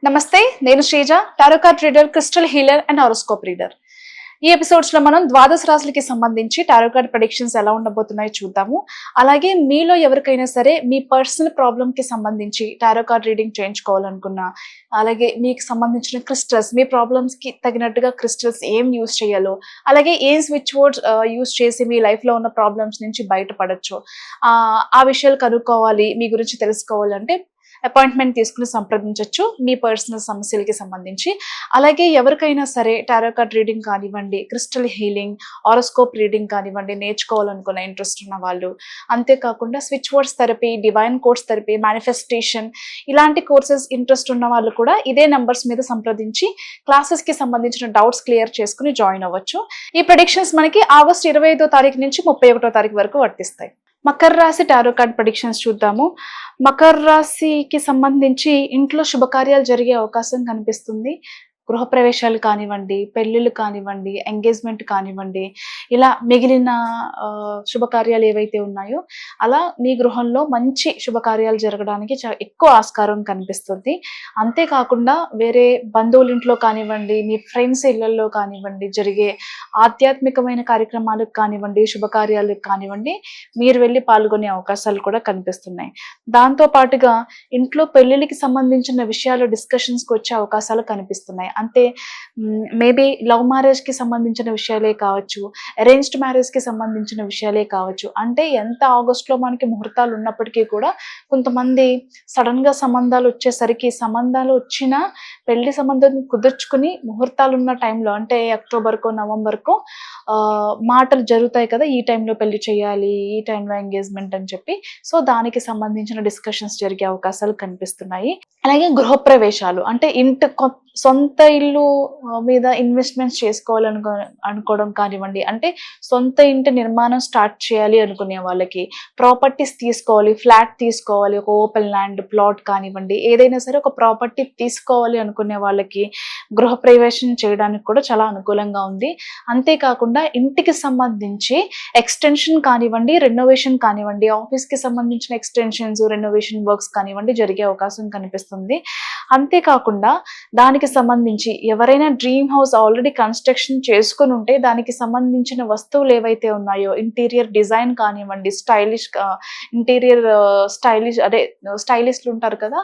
నమస్తే, నేను Sreeja, tarot card reader, crystal healer and horoscope reader. ఈ ఎపిసోడ్స్ లో మనం ద్వాదశ రాశులకి సంబంధించి టారో కార్డ్ ప్రెడిక్షన్స్ ఎలా ఉండబోతున్నాయో చూద్దాము. అలాగే మీలో ఎవరికైనా సరే మీ పర్సనల్ ప్రాబ్లమ్ కి సంబంధించి టారో కార్డ్ రీడింగ్ చేయించుకోవాలనుకున్నా, అలాగే మీకు సంబంధించిన క్రిస్టల్స్, మీ ప్రాబ్లమ్స్ కి తగినట్టుగా క్రిస్టల్స్ ఏం యూస్ చేయాలో, అలాగే ఏం స్విచ్ వర్డ్స్ యూస్ చేసి మీ లైఫ్ లో ఉన్న ప్రాబ్లమ్స్ నుంచి బయటపడచ్చు, ఆ విషయాలు కనుక్కోవాలి, మీ గురించి తెలుసుకోవాలంటే అపాయింట్మెంట్ తీసుకుని సంప్రదించవచ్చు మీ పర్సనల్ సమస్యలకి సంబంధించి. అలాగే ఎవరికైనా సరే టారో కార్డ్ రీడింగ్ కానివ్వండి, క్రిస్టల్ హీలింగ్, హారోస్కోప్ రీడింగ్ కానివ్వండి నేర్చుకోవాలనుకున్న ఇంట్రెస్ట్ ఉన్న వాళ్ళు, అంతేకాకుండా switch words therapy, divine course therapy, manifestation ఇలాంటి కోర్సెస్ ఇంట్రెస్ట్ ఉన్న వాళ్ళు కూడా ఇదే నెంబర్స్ మీద సంప్రదించి క్లాసెస్ కి సంబంధించిన డౌట్స్ క్లియర్ చేసుకుని జాయిన్ అవ్వచ్చు. ఈ ప్రెడిక్షన్స్ మనకి ఆగస్ట్ 25వ తారీఖు నుంచి 31వ తారీఖు వరకు వర్తిస్తాయి. మకర రాశి టారో కార్డ్ ప్రెడిక్షన్స్ చూద్దాము. మకర రాశికి సంబంధించి ఇంట్లో శుభకార్యాలు జరిగే అవకాశం కనిపిస్తుంది. గృహప్రవేశాలు కానివ్వండి, పెళ్ళిళ్ళు కానివ్వండి, ఎంగేజ్మెంట్ కానివ్వండి, ఇలా మిగిలిన శుభకార్యాలు ఏవైతే ఉన్నాయో అలా మీ గృహంలో మంచి శుభకార్యాలు జరగడానికి ఎక్కువ ఆస్కారం కనిపిస్తుంది. అంతేకాకుండా వేరే బంధువుల ఇంట్లో కానివ్వండి, మీ ఫ్రెండ్స్ ఇళ్లలో కానివ్వండి జరిగే ఆధ్యాత్మికమైన కార్యక్రమాలకు కానివ్వండి, శుభకార్యాలకు కానివ్వండి మీరు వెళ్ళి పాల్గొనే అవకాశాలు కూడా కనిపిస్తున్నాయి. దాంతో పాటుగా ఇంట్లో పెళ్లిళ్ళకి సంబంధించిన విషయాలు డిస్కషన్స్కి వచ్చే అవకాశాలు కనిపిస్తున్నాయి. అంటే మేబీ లవ్ మ్యారేజ్ కి సంబంధించిన విషయాలే కావచ్చు, అరేంజ్డ్ మ్యారేజ్ కి సంబంధించిన విషయాలే కావచ్చు. అంటే ఎంత ఆగస్ట్ లో మనకి ముహూర్తాలు ఉన్నప్పటికీ కూడా కొంతమంది సడన్ గా సంబంధాలు వచ్చేసరికి, సంబంధాలు వచ్చిన పెళ్లి సంబంధం కుదుర్చుకుని ముహూర్తాలు ఉన్న టైంలో, అంటే అక్టోబర్కో నవంబర్కో మాటలు జరుగుతాయి కదా, ఈ టైంలో పెళ్లి చేయాలి, ఈ టైంలో ఎంగేజ్మెంట్ అని చెప్పి. సో దానికి సంబంధించిన డిస్కషన్స్ జరిగే అవకాశాలు కనిపిస్తున్నాయి. అలాగే గృహప్రవేశాలు, అంటే సొంత ఇల్లు మీద ఇన్వెస్ట్మెంట్స్ అనుకోవడం కానివ్వండి, అంటే సొంత ఇంటి నిర్మాణం స్టార్ట్ చేయాలి అనుకునే వాళ్ళకి, ప్రాపర్టీస్ తీసుకోవాలి, ఫ్లాట్ తీసుకోవాలి, ఒక ఓపెన్ ల్యాండ్ ప్లాట్ కానివ్వండి, ఏదైనా సరే ఒక ప్రాపర్టీ తీసుకోవాలి అనుకునే వాళ్ళకి గృహప్రవేశం చేయడానికి కూడా చాలా అనుకూలంగా ఉంది. అంతేకాకుండా ఇంటికి సంబంధించి ఎక్స్టెన్షన్ కానివ్వండి, రెనోవేషన్ కానివ్వండి, ఆఫీస్కి సంబంధించిన ఎక్స్టెన్షన్స్, రెనోవేషన్ వర్క్స్ కానివ్వండి జరిగే అవకాశం కనిపిస్తుంది. అంతేకాకుండా దానికి సంబంధించి ఎవరైనా డ్రీమ్ హౌస్ ఆల్రెడీ కన్స్ట్రక్షన్ చేసుకుని ఉంటే దానికి సంబంధించిన వస్తువులు ఏవైతే ఉన్నాయో, ఇంటీరియర్ డిజైన్ కానివ్వండి, స్టైలిస్ట్లు ఉంటారు కదా,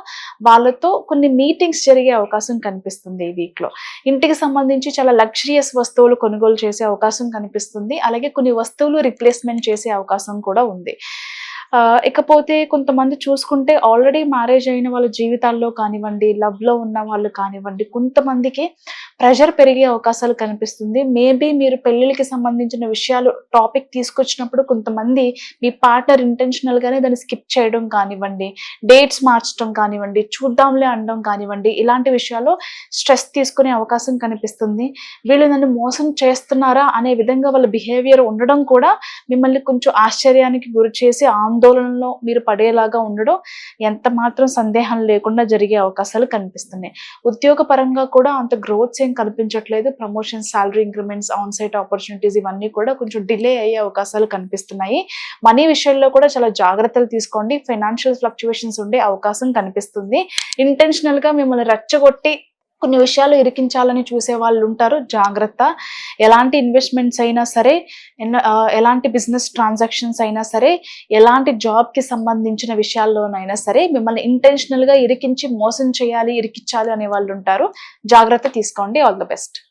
వాళ్ళతో కొన్ని మీటింగ్స్ జరిగే అవకాశం కనిపిస్తుంది ఈ వీక్ లో. ఇంటికి సంబంధించి చాలా లగ్జరియస్ వస్తువులు కొనుగోలు చేసే అవకాశం కనిపిస్తుంది. అలాగే కొన్ని వస్తువులు రిప్లేస్మెంట్ చేసే అవకాశం కూడా ఉంది. ఇకపోతే కొంతమంది చూసుకుంటే ఆల్రెడీ మ్యారేజ్ అయిన వాళ్ళ జీవితాల్లో కానివ్వండి, లవ్ లో ఉన్న వాళ్ళు కానివ్వండి, కొంతమందికి ప్రెషర్ పెరిగే అవకాశాలు కనిపిస్తుంది. మేబీ మీరు పెళ్లిళ్ళకి సంబంధించిన విషయాలు టాపిక్ తీసుకొచ్చినప్పుడు కొంతమంది మీ పార్ట్నర్ ఇంటెన్షనల్ గానే దాన్ని స్కిప్ చేయడం కానివ్వండి, డేట్స్ మార్చడం కానివ్వండి, చూద్దాంలే అనడం కానివ్వండి, ఇలాంటి విషయాల్లో స్ట్రెస్ తీసుకునే అవకాశం కనిపిస్తుంది. వీళ్ళు నన్ను మోసం చేస్తున్నారా అనే విధంగా వాళ్ళ బిహేవియర్ ఉండడం కూడా మిమ్మల్ని కొంచెం ఆశ్చర్యానికి గురి చేసి ఆందోళనలో మీరు పడేలాగా ఉండడం ఎంత మాత్రం సందేహం లేకుండా జరిగే అవకాశాలు కనిపిస్తున్నాయి. ఉద్యోగ పరంగా కూడా అంత గ్రోత్స్ ఏం కనిపించట్లేదు. Promotion, salary increments, on site opportunities ఇవన్నీ కూడా కొంచెం డిలే అయ్యే అవకాశాలు కనిపిస్తున్నాయి. మనీ విషయంలో కూడా చాలా జాగ్రత్తలు తీసుకోండి. ఫైనాన్షియల్ ఫ్లక్చువేషన్స్ ఉండే అవకాశం కనిపిస్తుంది. ఇంటెన్షనల్ గా మిమ్మల్ని రెచ్చగొట్టి కొన్ని విషయాలు ఇరికించాలని చూసే వాళ్ళు ఉంటారు, జాగ్రత్త. ఎలాంటి ఇన్వెస్ట్మెంట్స్ అయినా సరే, ఎలాంటి బిజినెస్ ట్రాన్సాక్షన్స్ అయినా సరే, ఎలాంటి జాబ్కి సంబంధించిన విషయాల్లోనైనా సరే మిమ్మల్ని ఇంటెన్షనల్గా ఇరికించి మోసం చేయాలి, ఇరికించాలి అనే వాళ్ళు ఉంటారు. జాగ్రత్త తీసుకోండి. All the best.